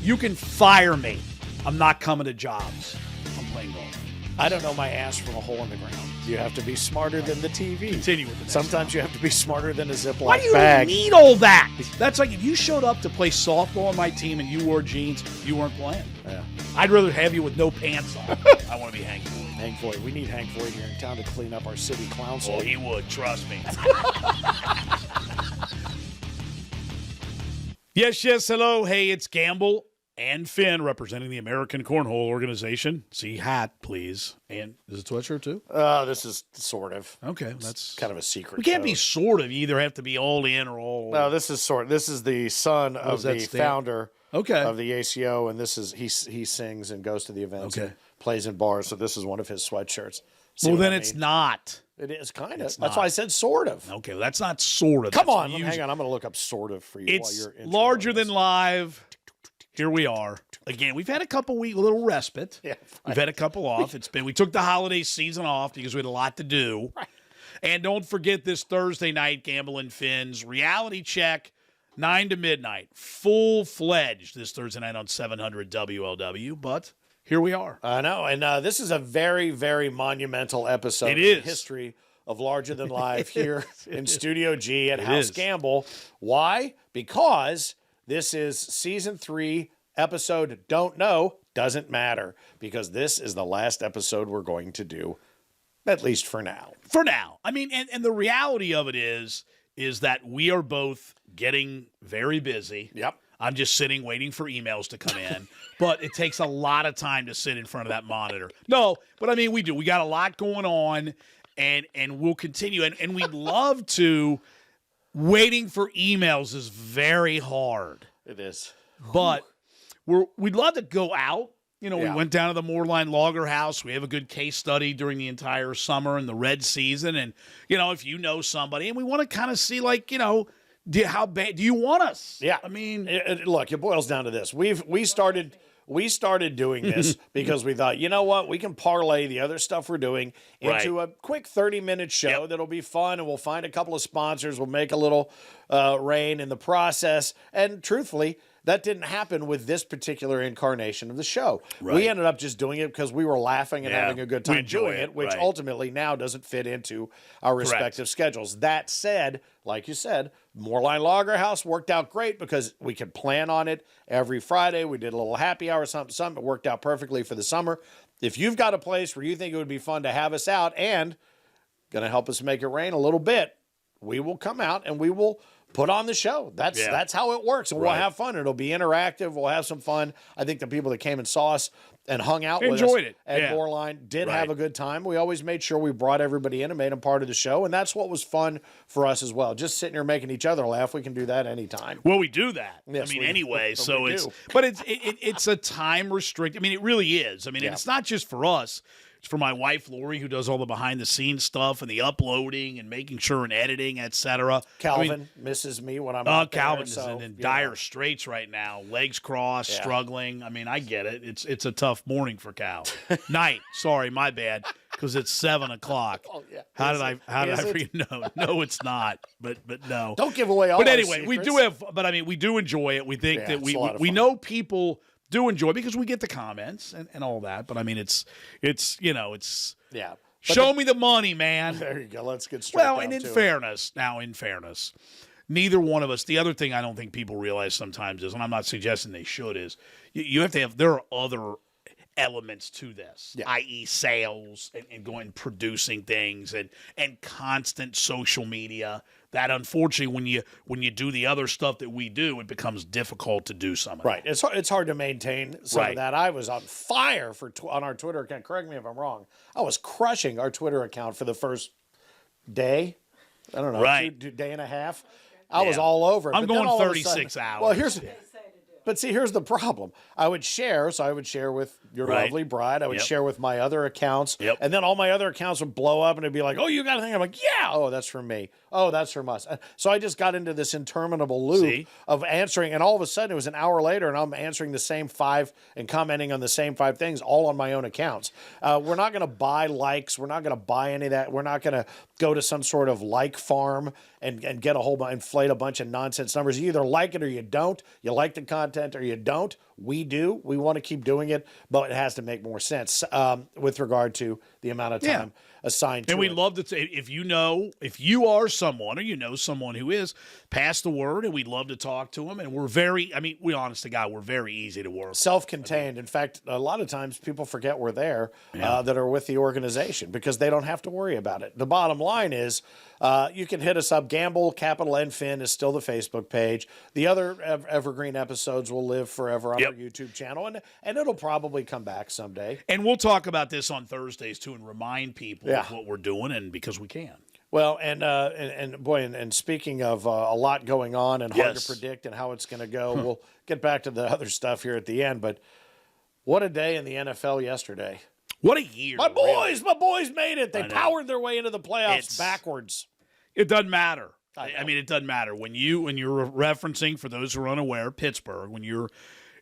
You can fire me. I'm not coming to jobs. I'm playing golf. I don't know my ass from a hole in the ground. You have to be smarter than the TV. Continue with the next Sometimes you have to be smarter than a Ziploc Why do you bag. need all that? That's like if you showed up to play softball on my team and you wore jeans, you weren't playing. Yeah. I'd rather have you with no pants on. I want to be Hank Floyd. Hank Floyd. We need Hank Floyd here in town to clean up our city council. Oh, he would. Trust me. Yes, hello. Hey, it's Gamble and Finn representing the American Cornhole Organization. See hat, please. And is it sweatshirt too? This is sort of. Okay, that's kind of a secret. We can't be code. sort of. You either have to be all in or all. No, this is sort. This is the son of the founder of the ACO, and this is he sings and goes to the events. Okay. And plays in bars. So this is one of his sweatshirts. Well, then it's not. It is kind of. It's That's not. why I said sort of. Okay, well, that's not sort of. Come That's on, music. hang on. I'm going to look up sort of for you while It's you're larger than live. Here we are. Again, we've had a couple week little respite. Yeah, We've had a couple off. We took the holiday season off because we had a lot to do. Right. And don't forget this Thursday night, Gambling Fin's reality check, 9 to midnight. Full-fledged this Thursday night on 700 WLW. But here we are. I know, and this is a very, very monumental episode It in is. the history of Larger Than Live here in Studio G at It House is. Gamble. Why? Because this is Season 3, episode Don't Know, Doesn't Matter, because this is the last episode we're going to do, at least for now. For now. I mean, and the reality of it is that we are both getting very busy. Yep. I'm just sitting waiting for emails to come in. But it takes a lot of time to sit in front of that monitor. No, but I mean, we do. We got a lot going on, and we'll continue. And we'd love to. Waiting for emails is very hard. It is. But we'd love to go out. You know, Yeah. we went down to the Moorline Lager House. We have a good case study during the entire summer and the red season. And, you know, if you know somebody, and we want to kind of see, like, you know, how bad do you want us? Yeah. I mean, look, it boils down to this. We started doing this because we thought, you know what, we can parlay the other stuff we're doing into a quick 30-minute show that'll be fun, and we'll find a couple of sponsors. We'll make a little rain in the process. And truthfully, that didn't happen with this particular incarnation of the show. Right. We ended up just doing it because we were laughing and Yeah, having a good we time enjoy doing it, which right. ultimately now doesn't fit into our respective schedules. That said, like you said, Moorline Lager House worked out great because we could plan on it every Friday. We did a little happy hour, something. It worked out perfectly for the summer. If you've got a place where you think it would be fun to have us out and going to help us make it rain a little bit, we will come out and we will put on the show. That's how it works. And we'll have fun. It'll be interactive. We'll have some fun. I think the people that came and saw us and hung out with us at Moorline did have a good time. We always made sure we brought everybody in and made them part of the show. And that's what was fun for us as well. Just sitting here making each other laugh. We can do that anytime. well, we do that. Yes, I mean, we- anyway, we so do. it's a time restrict. I mean, it really is. I mean, it's not just for us. It's for my wife, Lori, who does all the behind-the-scenes stuff and the uploading and making sure and editing, etc. Calvin misses me when I'm out there. Calvin is so, in dire straits right now. Legs crossed, struggling. I mean, I get it. It's a tough morning for Cal. Night. Sorry, my bad. Because it's 7:00. Oh, yeah. How did I Is it? freaking know? No, it's not. But no. Don't give away all But our anyway, we secrets. do have. But I mean, we do enjoy it. We think that it's a lot of we fun. know people do enjoy it because we get the comments and all that. But I mean, it's Yeah. show me the money, man. There you go. Let's get straight Well, down and in to it. fairness, neither one of us, the other thing I don't think people realize sometimes is, and I'm not suggesting they should, is you have to have, there are other elements to this, i.e. sales and going and producing things and constant social media that unfortunately when you do the other stuff that we do, it becomes difficult to do some of Right. It's hard to maintain some of Right. that. I was on fire on our Twitter account. Correct me if I'm wrong. I was crushing our Twitter account for the first day. I don't know, Right. day and a half. I was all over it. I'm But then going all of a 36 sudden- hours. Well, here's the problem. I would share, so I would share with your Right. lovely bride. I would Yep. share with my other accounts. Yep. And then all my other accounts would blow up and it'd be like, oh, you got a thing? I'm like, yeah. Oh, that's from me. Oh, that's from us. So I just got into this interminable loop of answering, and all of a sudden it was an hour later, and I'm answering the same 5 and commenting on the same 5 things, all on my own accounts. We're not going to buy likes. We're not going to buy any of that. We're not going to go to some sort of like farm and get a whole bunch, inflate a bunch of nonsense numbers. You either like it or you don't. You like the content or you don't. We do. We want to keep doing it, but it has to make more sense with regard to the amount of time assigned to it. And we love to, if you are someone or you know someone who is, pass the word, and we'd love to talk to them. And we're we honest to God, we're very easy to work with. Self-contained. In fact, a lot of times people forget we're there that are with the organization because they don't have to worry about it. The bottom line is you can hit us up. Gamblenfin is still the Facebook page. The other evergreen episodes will live forever on our YouTube channel, and it'll probably come back someday. And we'll talk about this on Thursdays, too, and remind people of what we're doing, and because we can. Well, and speaking of a lot going on and hard to predict and how it's going to go, we'll get back to the other stuff here at the end. But what a day in the NFL yester's What a year. My boys made it. They powered their way into the playoffs backwards. It doesn't matter. I mean, it doesn't matter. When you're referencing, for those who are unaware, Pittsburgh, when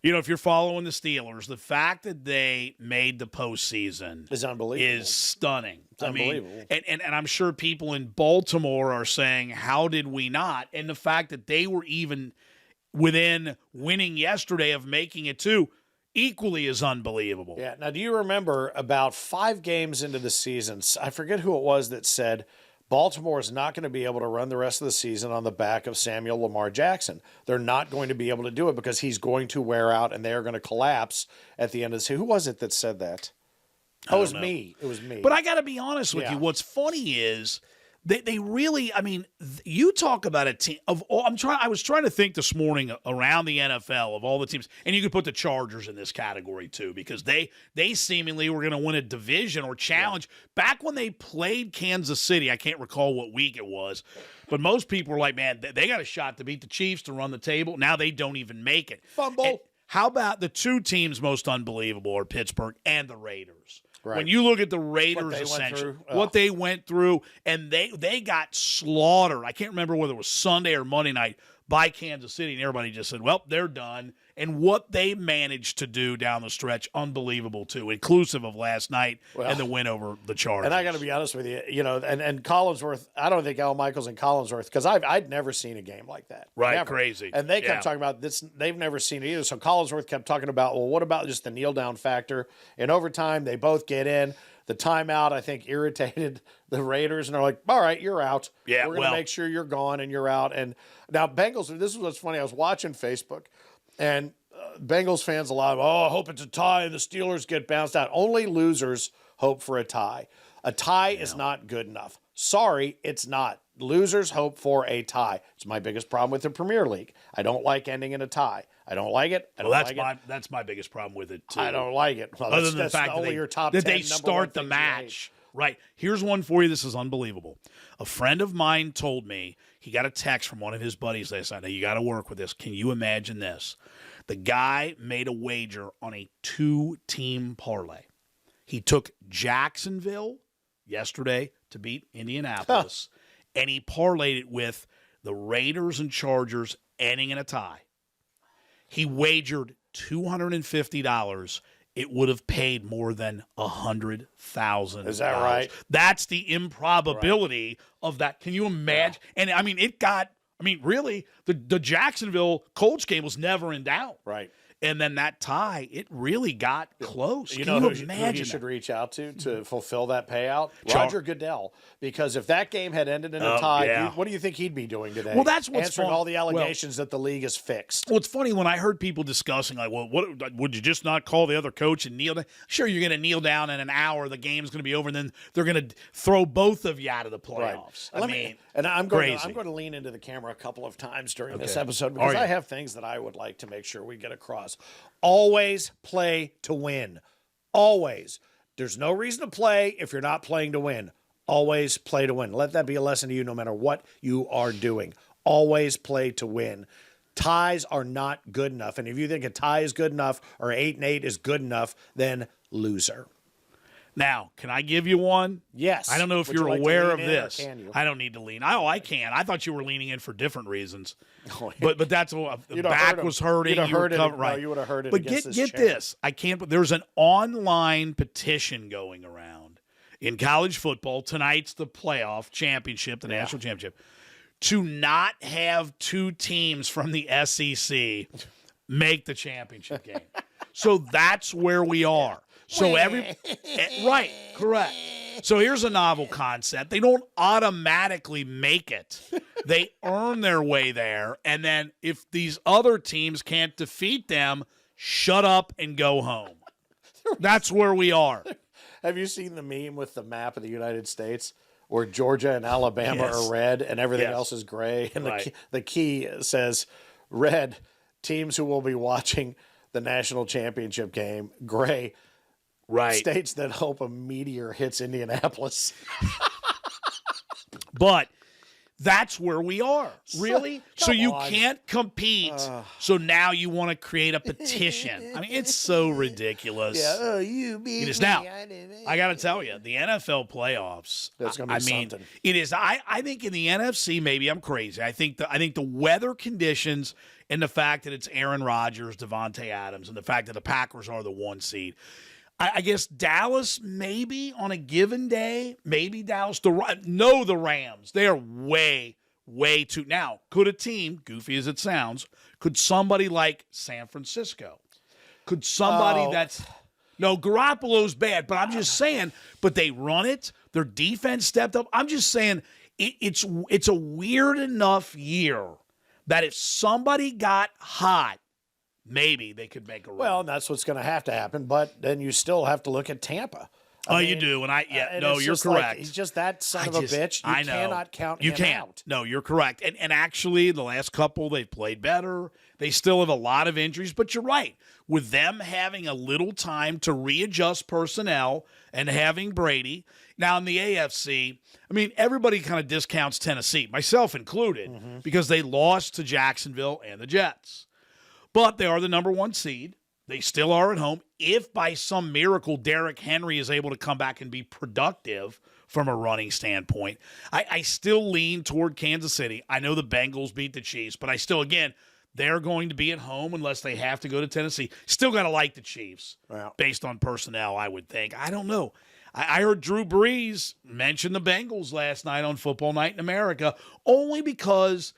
if you're following the Steelers, the fact that they made the postseason is unbelievable. Is stunning. It's unbelievable. And I'm sure people in Baltimore are saying, how did we not? And the fact that they were even within winning yesterday of making it too, equally as unbelievable. Yeah. Now, do you remember about 5 games into the season, I forget who it was that said, Baltimore is not going to be able to run the rest of the season on the back of Samuel Lamar Jackson. They're not going to be able to do it because he's going to wear out and they are going to collapse at the end of the season. Who was it that said that? It was me. It was me. But I got to be honest with you. What's funny is they really, you talk about a team of all. I was trying to think this morning around the NFL of all the teams, and you could put the Chargers in this category too, because they seemingly were going to win a division or challenge. Back when they played Kansas City, I can't recall what week it was, but most people were like, man, they got a shot to beat the Chiefs to run the table. Now they don't even make it. Fumble. And how about the 2 teams most unbelievable are Pittsburgh and the Raiders? Right. When you look at the Raiders, essentially, what they went through, and they got slaughtered. I can't remember whether it was Sunday or Monday night by Kansas City, and everybody just said, well, they're done. And what they managed to do down the stretch, unbelievable, too, inclusive of last night and the win over the Chargers. And I got to be honest with you, and Collinsworth, I don't think Al Michaels and Collinsworth, because I'd never seen a game like that. Right, never. Crazy. And they kept talking about this. They've never seen it either. So Collinsworth kept talking about, well, what about just the kneel-down factor? In overtime, they both get in. The timeout, I think, irritated the Raiders, and they're like, all right, you're out. Yeah, we're going to make sure you're gone and you're out. And now Bengals, this is what's funny. I was watching Facebook, and Bengals fans a lot of, I hope it's a tie and the Steelers get bounced out. Only losers hope for a tie. A tie is not good enough. Sorry, it's not. Losers hope for a tie. It's my biggest problem with the Premier League. I don't like ending in a tie. I don't like it. That's my biggest problem with it, too. I don't like it. Well, other than the fact that they start the match. Right. Here's one for you. This is unbelievable. A friend of mine told me he got a text from one of his buddies last night. Now, you got to work with this. Can you imagine this? The guy made a wager on a 2-team parlay. He took Jacksonville yesterday to beat Indianapolis, and he parlayed it with the Raiders and Chargers ending in a tie. He wagered $250. It would have paid more than $100,000. Is that right? That's the improbability of that. Can you imagine? Yeah. And really, the Jacksonville Colts game was never in doubt. Right. And then that tie, it really got close. You know who you should reach out to fulfill that payout? Roger Goodell. Because if that game had ended in a tie, what do you think he'd be doing today? Well, that's what's answering all the allegations that the league is fixed. Well, it's funny when I heard people discussing, like, well, what would you just not call the other coach and kneel down? Sure, you're going to kneel down in an hour. The game's going to be over, and then they're going to throw both of you out of the playoffs. Right. I'm going to lean into the camera a couple of times during this episode because I have things that I would like to make sure we get across. Always play to win. Always. There's no reason to play if you're not playing to win. Always play to win. Let that be a lesson to you no matter what you are doing. Always play to win. Ties are not good enough. And if you think a tie is good enough or 8-8 is good enough, then loser. Now, can I give you one? Yes. I don't know if Would you're you like to aware lean of in, or this. can you? I don't need to lean. Oh, I can. I thought you were leaning in for different reasons. Oh, But that's what the You'd have back heard him. was hurting. You'd have You were heard it. covered, No, right. you would have heard it. But against get chair. this. I can't. There's an online petition going around in college football. Tonight's the playoff championship, the national championship, to not have two teams from the SEC make the championship game. So that's where we are. So right, correct. So here's a novel concept. They don't automatically make it. They earn their way there, and then if these other teams can't defeat them, shut up and go home. That's where we are. Have you seen the meme with the map of the United States where Georgia and Alabama are red and everything else is gray? And the key says red, teams who will be watching the national championship game, gray, states that hope a meteor hits Indianapolis. But that's where we are, really. So you on. can't compete. So now you want to create a petition. I mean, it's so ridiculous. Yeah, you beat It is me. now. I got to tell you, the NFL playoffs. That's going to be something. It is. I think in the NFC, maybe I'm crazy. I think the weather conditions and the fact that it's Aaron Rodgers, Devontae Adams, and the fact that the Packers are the 1 seed. I guess Dallas maybe on a given day, maybe Dallas. The Rams. They are way, way too. Now, could a team, goofy as it sounds, could somebody like San Francisco, could somebody that's – no, Garoppolo's bad, but I'm just saying, but they run it. Their defense stepped up. I'm just saying it's a weird enough year that if somebody got hot, maybe they could make a run. Well, and that's what's going to happen, but then you still have to look at Tampa. You do, and you're correct. Like, he's just that son of a bitch. You cannot count him out. No, you're correct. And actually, the last couple, they've played better. They still have a lot of injuries, but you're right. With them having a little time to readjust personnel and having Brady. Now, in the AFC, I mean, everybody kind of discounts Tennessee, myself included, because they lost to Jacksonville and the Jets. But they are the number 1 seed. They still are at home. If by some miracle Derrick Henry is able to come back and be productive from a running standpoint, I still lean toward Kansas City. I know the Bengals beat the Chiefs, but I still, again, they're going to be at home unless they have to go to Tennessee. Still got to like the Chiefs based on personnel, I would think. I don't know. I heard Drew Brees mention the Bengals last night on Football Night in America only because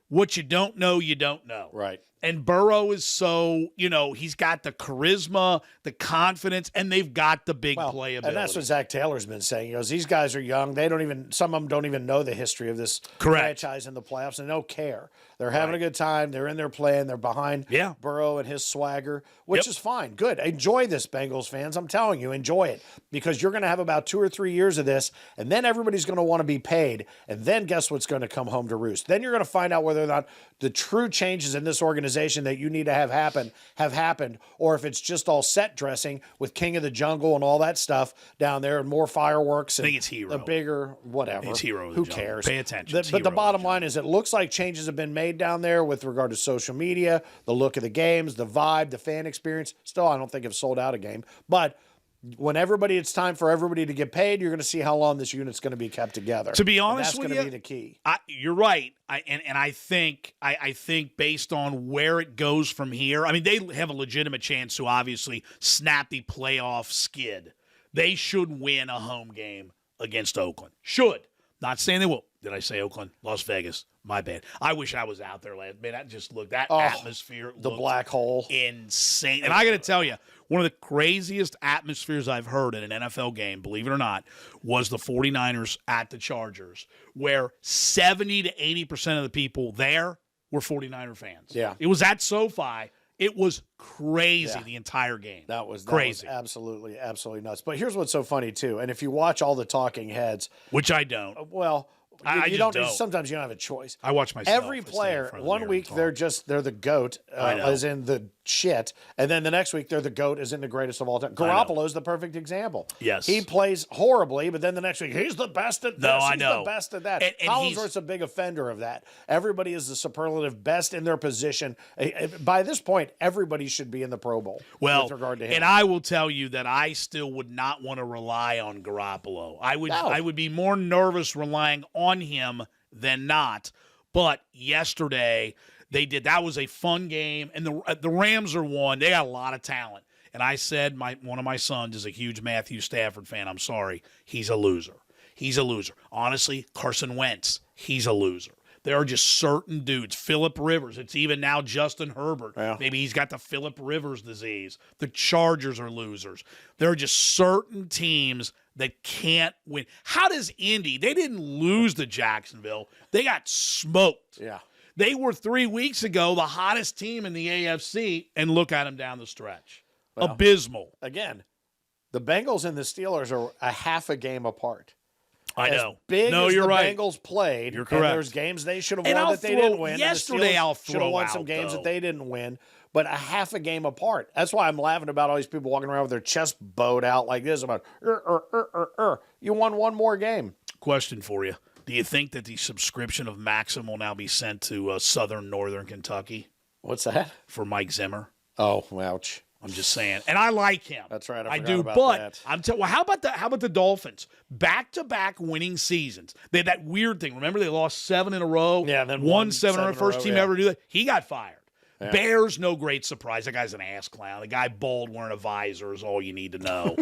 what you don't know, you don't know. Right. And Burrow is so, he's got the charisma, the confidence, and they've got the big playability. And that's what Zach Taylor's been saying. He goes, these guys are young. Some of them don't even know the history of this franchise in the playoffs, and they don't care. They're having a good time. They're in there playing. They're behind Burrow and his swagger, which is fine. Good. Enjoy this, Bengals fans. I'm telling you, enjoy it, because you're going to have about 2 or 3 years of this, and then everybody's going to want to be paid, and then guess what's going to come home to roost? Then you're going to find out whether or not the true changes in this organization that you need to have happened, or if it's just all set dressing with King of the Jungle and all that stuff down there and more fireworks. And I think it's Hero. The bigger whatever. It's Hero. Who cares? Pay attention. But the bottom line is it looks like changes have been made down there with regard to social media, the look of the games, the vibe, the fan experience. Still, I don't think have sold out a game. But when it's time for everybody to get paid, you're going to see how long this unit's going to be kept together. To be honest with you, that's going to be the key. You're right. I think based on where it goes from here, I mean, they have a legitimate chance to obviously snap the playoff skid. They should win a home game against Oakland. Should. Not saying they will. Did I say Oakland? Las Vegas. My bad. I wish I was out there last. Man, that atmosphere the black hole. Insane. And I got to tell you, one of the craziest atmospheres I've heard in an NFL game, believe it or not, was the 49ers at the Chargers, where 70 to 80% of the people there were 49er fans. Yeah. It was at SoFi. It was crazy the entire game. That was crazy. Absolutely, absolutely nuts. But here's what's so funny, too. And if you watch all the talking heads. Which I don't. You don't. Sometimes you don't have a choice. I watch myself. Every player, 1 week they're the GOAT, as in the shit, and then the next week they're the GOAT, isn't the greatest of all time. Garoppolo's the perfect example. Yes. He plays horribly, but then the next week he's the best at this, he's the best at that. And Collinsworth's a big offender of that. Everybody is the superlative best in their position. By this point, everybody should be in the Pro Bowl with regard to him. And I will tell you that I still would not want to rely on Garoppolo. I would be more nervous relying on him than not. But yesterday they did. That was a fun game, and the Rams are one. They got a lot of talent. And I said one of my sons is a huge Matthew Stafford fan. I'm sorry. He's a loser. He's a loser. Honestly, Carson Wentz, he's a loser. There are just certain dudes. Phillip Rivers. It's even now Justin Herbert. Yeah. Maybe he's got the Phillip Rivers disease. The Chargers are losers. There are just certain teams that can't win. How does Indy? They didn't lose to Jacksonville. They got smoked. Yeah. They were 3 weeks ago the hottest team in the AFC, and look at them down the stretch. Well, abysmal. Again, the Bengals and the Steelers are a half a game apart. I know. As big no, as you're the right. Bengals played, You're correct. and there's games they should have And won I'll that they didn't win. Yesterday, I'll should have won some out, games though. that they didn't win, but a half a game apart. That's why I'm laughing about all these people walking around with their chest bowed out like this about, You won one more game. Question for you. Do you think that the subscription of Maxim will now be sent to northern Kentucky What's that? for Mike Zimmer? Oh, ouch. I'm just saying, and I like him. That's right. I forgot do, about but that. I'm telling. Well, how about the Dolphins? Back-to-back winning seasons. They had that weird thing. Remember, they lost 7 in a row. Yeah, and then won 7 in a row. First team yeah. ever to do that. He got fired. Yeah. Bears, no great surprise. That guy's an ass clown. The guy bald wearing a visor is all you need to know.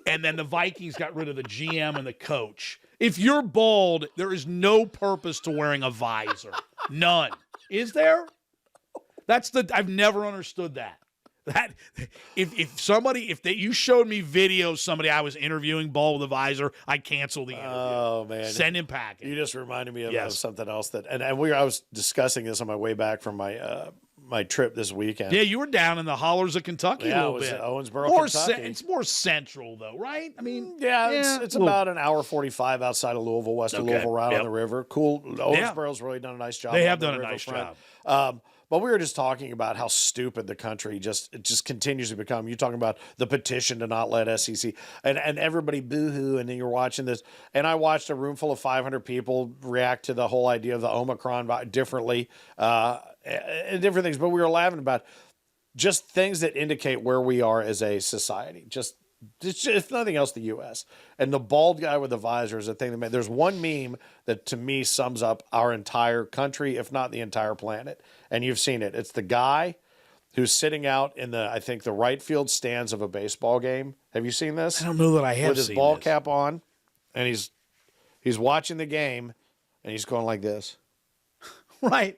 And then the Vikings got rid of the GM and the coach. If you're bald, there is no purpose to wearing a visor. None. Is there? I've never understood that. That if you showed me video of somebody I was interviewing bald with a visor, I'd cancel the interview. Oh man, send him packing. You just reminded me of something else that, and I was discussing this on my way back from my trip this weekend. Yeah, you were down in the hollers of Kentucky a little bit. Owensboro, Kentucky. It's more central though, right? I mean, it's about an hour 45 outside of Louisville, west of Louisville, right on the river. Cool. Owensboro's really done a nice job. They have done a nice job. But we were just talking about how stupid the country just continues to become. You're talking about the petition to not let SEC and everybody boo-hoo, and then you're watching this. And I watched a room full of 500 people react to the whole idea of the Omicron differently and different things. But we were laughing about just things that indicate where we are as a society. Just if nothing else, the U.S. And the bald guy with the visor is a thing that made. There's one meme that to me sums up our entire country, if not the entire planet. And you've seen it. It's the guy who's sitting out in I think the right field stands of a baseball game. Have you seen this? I don't know that I have with his seen ball this. cap on, and he's watching the game, and he's going like this. Right.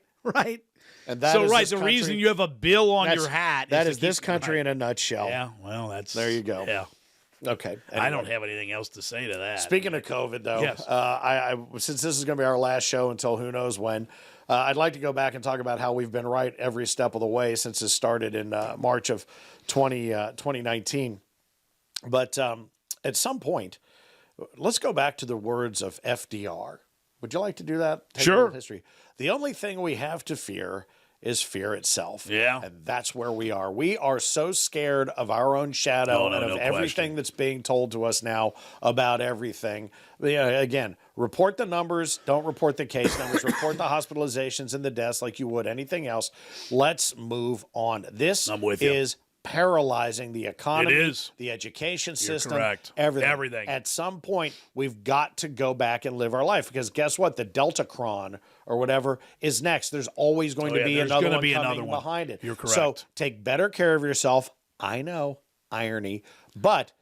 And that so is right, this the country, reason you have a bill on your hat. That is is this country in a nutshell. Yeah, well, that's there. You go. Yeah. Okay. I don't have anything else to say to that. Speaking of COVID, though, yes. I since this is going to be our last show until who knows when, I'd like to go back and talk about how we've been right every step of the way since it started in March of 2019. But at some point, let's go back to the words of FDR. Would you like to do that? Take Sure. a little history. The only thing we have to fear is fear itself. Yeah. And that's where we are. We are so scared of our own shadow and of everything that's being told to us now about everything. Again, report the numbers. Don't report the case numbers. Report the hospitalizations and the deaths like you would anything else. Let's move on. This is paralyzing the economy, It is. the education system, correct. everything. At some point, we've got to go back and live our life because guess what? The Deltacron or whatever is next. There's always going to be another one coming behind it. You're correct. So take better care of yourself. I know, irony, but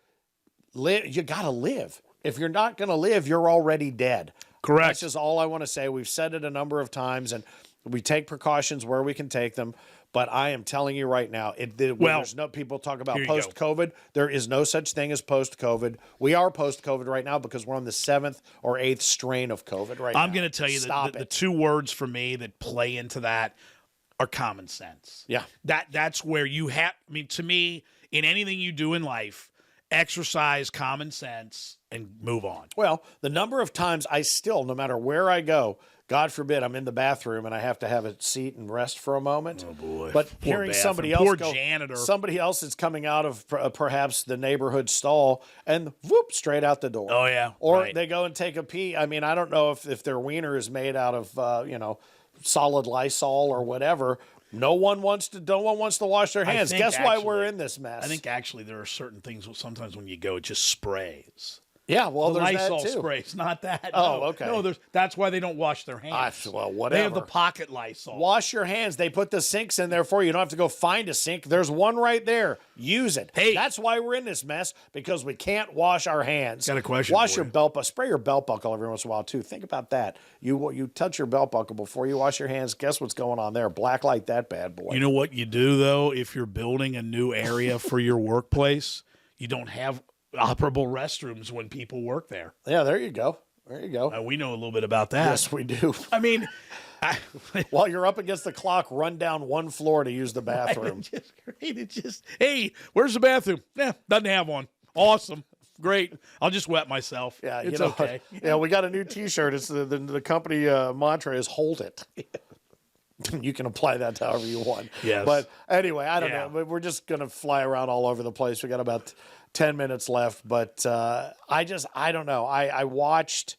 you got to live. If you're not going to live, you're already dead. Correct. That's just all I want to say. We've said it a number of times, and we take precautions where we can take them. But I am telling you right now, there's no people talk about post-COVID. There is no such thing as post-COVID. We are post-COVID right now because we're on the 7th or 8th strain of COVID right now. I'm going to tell you the two words for me that play into that are common sense. Yeah. That's where you have, to me, in anything you do in life, exercise common sense and move on. Well, the number of times I still, no matter where I go, God forbid I'm in the bathroom and I have to have a seat and rest for a moment. Oh boy! But Poor hearing bathroom. somebody else Poor go, janitor. somebody else is coming out of perhaps the neighborhood stall and whoop straight out the door. Oh yeah. Or right. they go and take a pee. I mean, I don't know if their wiener is made out of solid Lysol or whatever. No one wants to wash their hands. Guess why we're in this mess? I think actually there are certain things sometimes when you go, it just sprays. Yeah, well, The there's Lysol that too. sprays, not that. Oh, No. okay. No, that's why they don't wash their hands. Well, whatever. They have the pocket Lysol. Wash your hands. They put the sinks in there for you. You don't have to go find a sink. There's one right there. Use it. Hey. That's why we're in this mess, because we can't wash our hands. Got a question Wash for your you. belt buckle. Spray your belt buckle every once in a while, too. Think about that. You touch your belt buckle before you wash your hands. Guess what's going on there? Black light that bad boy. You know what you do, though, if you're building a new area for your workplace? You don't have operable restrooms when people work there. Yeah, there you go. There you go. We know a little bit about that. Yes, we do. I mean, While you're up against the clock, run down one floor to use the bathroom. It's just great. It's just, hey, where's the bathroom? Yeah, doesn't have one. Awesome. Great. I'll just wet myself. Yeah, it's you know, okay. Yeah, we got a new T-shirt. It's the company mantra is "Hold it." You can apply that to however you want. Yes. But anyway, I don't Yeah. know. We're just gonna fly around all over the place. We got about 10 minutes left, but I don't know. I watched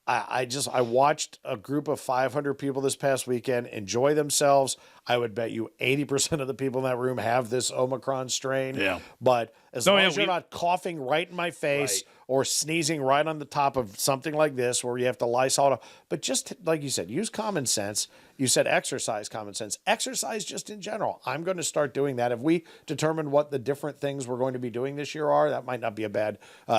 a group of 500 people this past weekend enjoy themselves. I would bet you 80% of the people in that room have this Omicron strain. Yeah. But as long as you're we- not coughing right in my face Right. or sneezing right on the top of something like this where you have to Lysol, but just like you said, use common sense. You said exercise common sense. Exercise just in general. I'm going to start doing that. If we determine what the different things we're going to be doing this year are, that might not be a bad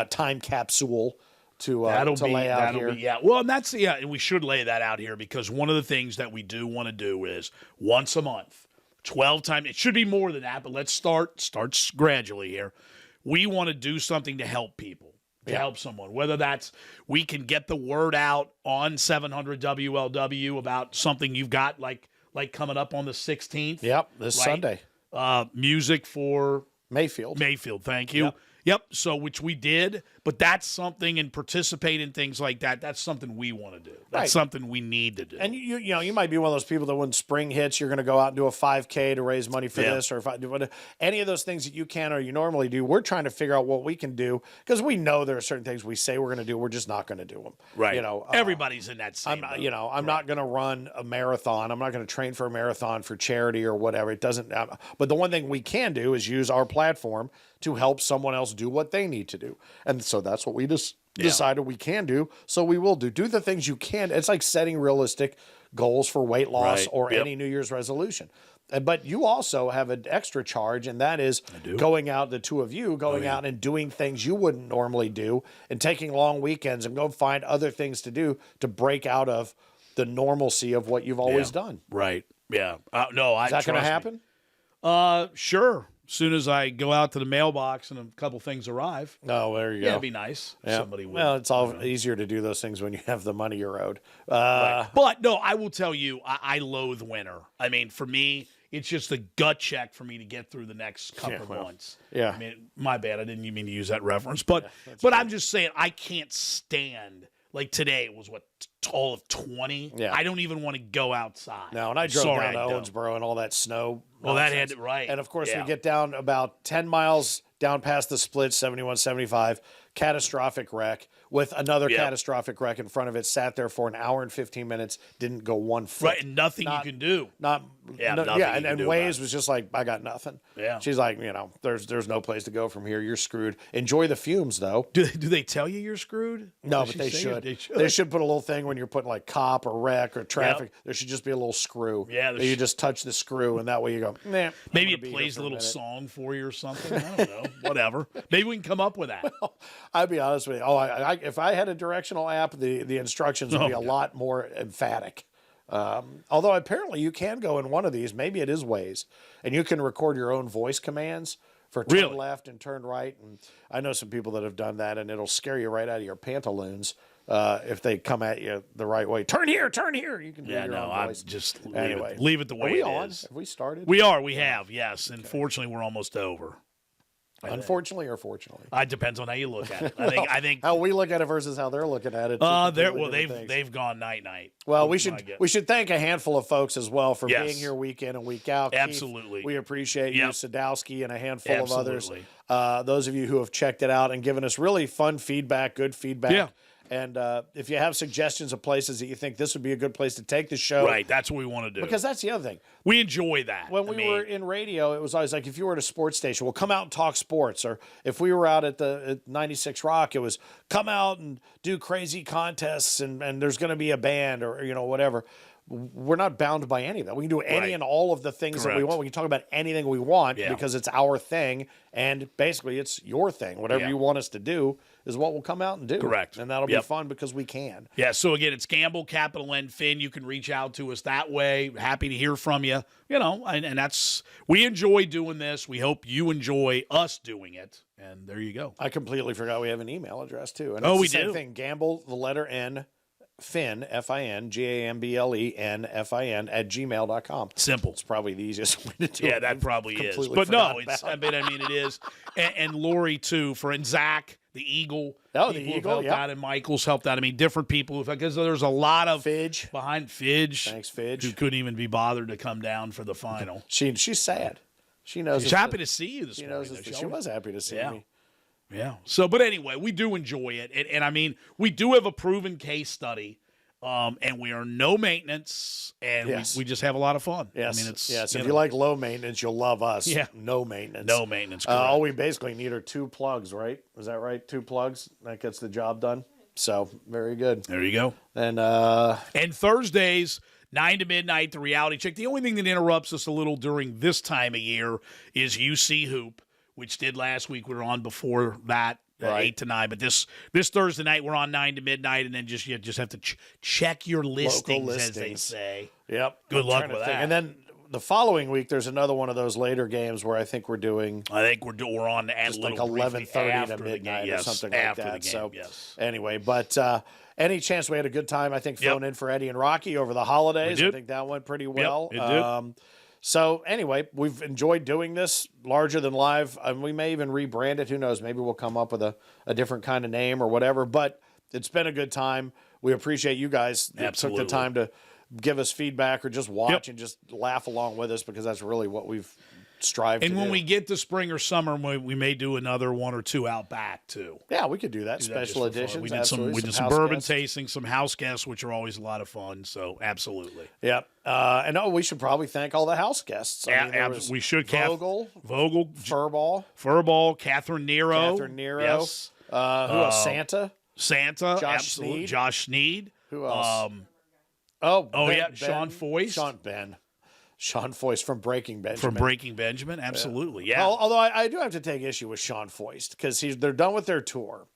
time capsule to lay out here. Yeah. Well, and we should lay that out here, because one of the things that we do want to do is once a month, 12 times. It should be more than that, but let's start gradually here. We want to do something to help people, to help someone, whether that's we can get the word out on 700 WLW about something you've got like coming up on the 16th. Yep, this Sunday. Music for Mayfield. Thank you. Yep. So, which we did, but that's something, and participate in things like that. That's something we want to do. That's Right. something we need to do. And you might be one of those people that when spring hits, you're going to go out and do a 5K to raise money for this, or if I do any of those things that you can or you normally do. We're trying to figure out what we can do, because we know there are certain things we say we're going to do. We're just not going to do them. Right. Everybody's in that same. I'm not going to run a marathon. I'm not going to train for a marathon for charity or whatever. It doesn't. But the one thing we can do is use our platform to help someone else do what they need to do. And so that's what we just decided we can do. So we will do the things you can. It's like setting realistic goals for weight loss or any New Year's resolution. But you also have an extra charge, and that is going out, the two of you going out and doing things you wouldn't normally do, and taking long weekends and go find other things to do to break out of the normalcy of what you've always done. Right. Yeah. Is that going to happen? Sure. As soon as I go out to the mailbox and a couple things arrive. Oh, there you go. Yeah, it'd be nice. If somebody would. Well, it's all easier to do those things when you have the money you're owed. Right. But no, I will tell you, I loathe winter. I mean, for me, it's just a gut check for me to get through the next couple of months. Yeah. I mean, my bad. I didn't even mean to use that reference. But I'm just saying, I can't stand. Like today, it was all of 20. Yeah. I don't even want to go outside. No, and I drove down to Owensboro and all that snow. Well, that had it right. And of course, we get down about 10 miles down past the split, 71, 75, catastrophic wreck with another catastrophic wreck in front of it. Sat there for an hour and 15 minutes, didn't go 1 foot. Right, and nothing you can do. And Waze was just like, I got nothing. Yeah. She's like, there's no place to go from here. You're screwed. Enjoy the fumes, though. Do they tell you you're screwed? No, but they should. They should put a little thing when you're putting like cop or wreck or traffic. There should just be a little screw. Yeah. You just touch the screw, and that way you go, nah. Maybe it plays a little song for you or something. I don't know. Whatever. Maybe we can come up with that. I'd be honest with you. If I had a directional app, the instructions would be a lot more emphatic. Although apparently you can go in one of these, maybe it is Waze, and you can record your own voice commands for turn left and turn right. And I know some people that have done that, and it'll scare you right out of your pantaloons if they come at you the right way. Turn here, turn here. You can do your own voice. I'm just leave it the way it is. Have we started? We are. We have, yes. Unfortunately, we're almost over. Unfortunately or fortunately? It depends on how you look at it. I think how we look at it versus how they're looking at it. They've gone night. Well, we should thank a handful of folks as well for being here week in and week out. Absolutely, Keith, we appreciate you, Sadowski, and a handful of others. Absolutely. Those of you who have checked it out and given us really fun feedback, good feedback. Yeah. And if you have suggestions of places that you think this would be a good place to take the show, right, that's what we want to do. Because that's the other thing. We enjoy that. When we were in radio, it was always like if you were at a sports station, well, come out and talk sports. Or if we were out at 96 Rock, it was come out and do crazy contests and there's going to be a band or whatever. We're not bound by any of that. We can do any and all of the things that we want. We can talk about anything we want because it's our thing. And basically, it's your thing. Whatever you want us to do is what we'll come out and do. Correct. And that'll be fun because we can. Yeah, so again, it's Gamble, capital N, Fin. You can reach out to us that way. Happy to hear from you. And that's, we enjoy doing this. We hope you enjoy us doing it. And there you go. I completely forgot we have an email address, too. And we the same do. thing, Gamble, the letter N, Fin, Fin, GAMBLEN, FIN, @gmail.com. Simple. It's probably the easiest way to do it. Yeah, that probably is. Completely But no, forgot I mean, it is. And Lori, too, and Zach, the Eagle. Oh, the People Eagle, have helped out, and Michael's helped out. I mean, different people. Because there's a lot of Fidge. Behind Fidge. Thanks, Fidge. Who couldn't even be bothered to come down for the final. She's sad. She knows. She's happy to see you this morning. She was happy to see me. Yeah. So, but anyway, we do enjoy it. And I mean, we do have a proven case study. And we are no maintenance, and we just have a lot of fun. Yes. I mean, it's if you like low maintenance, you'll love us. Yeah. No maintenance. No maintenance. All we basically need are 2 plugs, right? Is that right? 2 plugs that gets the job done. So very good. There you go. And Thursdays, 9 to midnight, the Reality Check. The only thing that interrupts us a little during this time of year is UC Hoop, which did last week. We were on before that. 8 to 9, but this Thursday night we're on 9 to midnight, and then you just have to check your listings, as they say. Yep. Good luck with that. And then the following week there's another one of those later games where I think we're doing. We're on at just like 11:30 to midnight or something like that. So anyway, but any chance we had a good time? I think filling in for Eddie and Rocky over the holidays. I think that went pretty well. It did. So anyway, we've enjoyed doing this larger than live. We may even rebrand it. Who knows? Maybe we'll come up with a different kind of name or whatever. But it's been a good time. We appreciate you guys that took the time to give us feedback or just watch and just laugh along with us, because that's really what we've strived to do. And when we get to spring or summer, we may do another 1 or 2 out back too. Yeah, we could do that. Special editions. We did some bourbon tasting, some house guests, which are always a lot of fun. So absolutely. Yep. And we should probably thank all the house guests. We should. Vogel, Furball, Catherine Nero. Yes. Who else? Santa. Josh Sneed. Who else? Sean Foyce. Sean Foyce from Breaking Benjamin. Absolutely, yeah. Although I do have to take issue with Sean Foyce because they're done with their tour,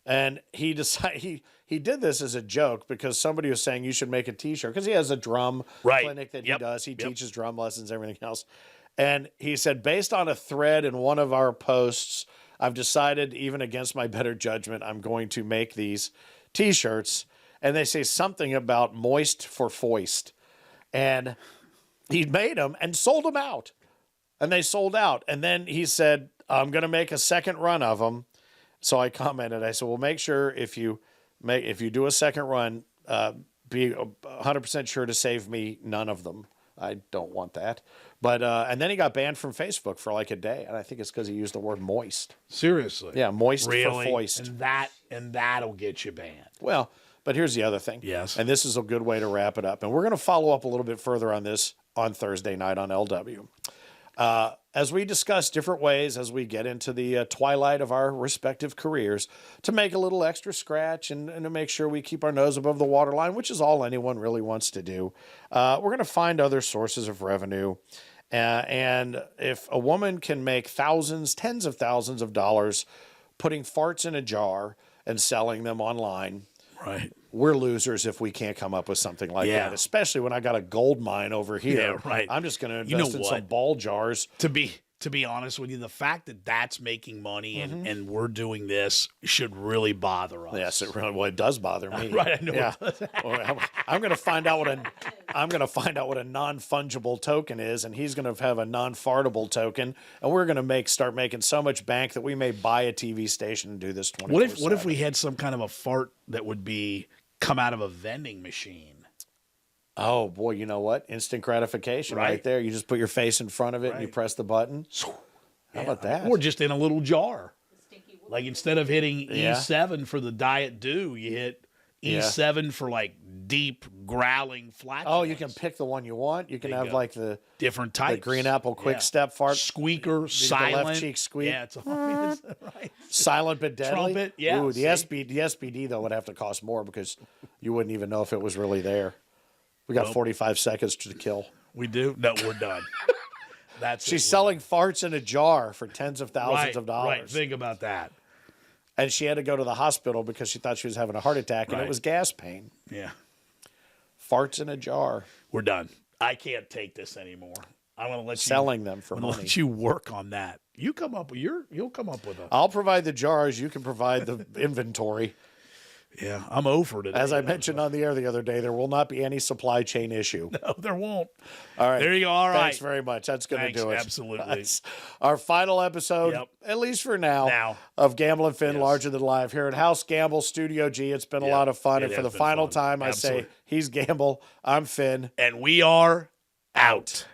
and he decided he did this as a joke because somebody was saying you should make a T-shirt because he has a drum clinic that he does. He teaches drum lessons, everything else, and he said based on a thread in one of our posts, I've decided, even against my better judgment, I'm going to make these T-shirts, and they say something about moist for foist, and he made them and sold them out, and they sold out. And then he said, I'm going to make a second run of them. So I commented, I said, well, make sure if you do a second run, be 100% sure to save me none of them. I don't want that. But, and then he got banned from Facebook for like a day. And I think it's because he used the word moist. Seriously? Yeah. Moist for foist. And that'll get you banned. Well, but here's the other thing. Yes. And this is a good way to wrap it up. And we're going to follow up a little bit further on this on Thursday night on LW. As we discuss different ways as we get into the twilight of our respective careers to make a little extra scratch and to make sure we keep our nose above the waterline, which is all anyone really wants to do. We're going to find other sources of revenue. And if a woman can make thousands, tens of thousands of dollars putting farts in a jar and selling them online, right, we're losers if we can't come up with something like that, especially when I got a gold mine over here. Yeah, right. I'm just going to invest in some ball jars. To be honest with you, the fact that that's making money and we're doing this should really bother us. Yes, it does bother me. Right, I know it does. I'm going to find out I'm going to find out what a non-fungible token is, and he's going to have a non-fartable token, and we're going to start making so much bank that we may buy a TV station and do this 24/7. What if we had some kind of a fart that would come out of a vending machine? Oh boy, you know what? Instant gratification right there. You just put your face in front of it and you press the button. How about that? Or just in a little jar. Like instead of hitting E7 for the Diet Dew, you hit E7 for like deep growling flatulence. Oh, you can pick the one you want. You can have like the different types. The green apple quick step fart. Squeaker, silent. Left cheek squeak. Yeah, it's right. Silent but deadly. Trumpet, yeah. Ooh, the SPD though would have to cost more because you wouldn't even know if it was really there. We got 45 seconds to kill. We do? No, we're done. She's selling farts in a jar for tens of thousands of dollars. Right, think about that. And she had to go to the hospital because she thought she was having a heart attack, and it was gas pain. Yeah. Farts in a jar. We're done. I can't take this anymore. I want to let selling them for money. Let you work on that. You come up with you'll come up with a. I'll provide the jars. You can provide the inventory. Yeah, I'm over today. As I mentioned on the air the other day, there will not be any supply chain issue. No, there won't. All right. There you go. All right. Thanks very much. That's going to do it. Absolutely. That's our final episode, at least for now, of Gambling Finn Larger Than Live here at House Gamble Studio G. It's been a lot of fun. And for the final time, I say, he's Gamble, I'm Finn. And we are out.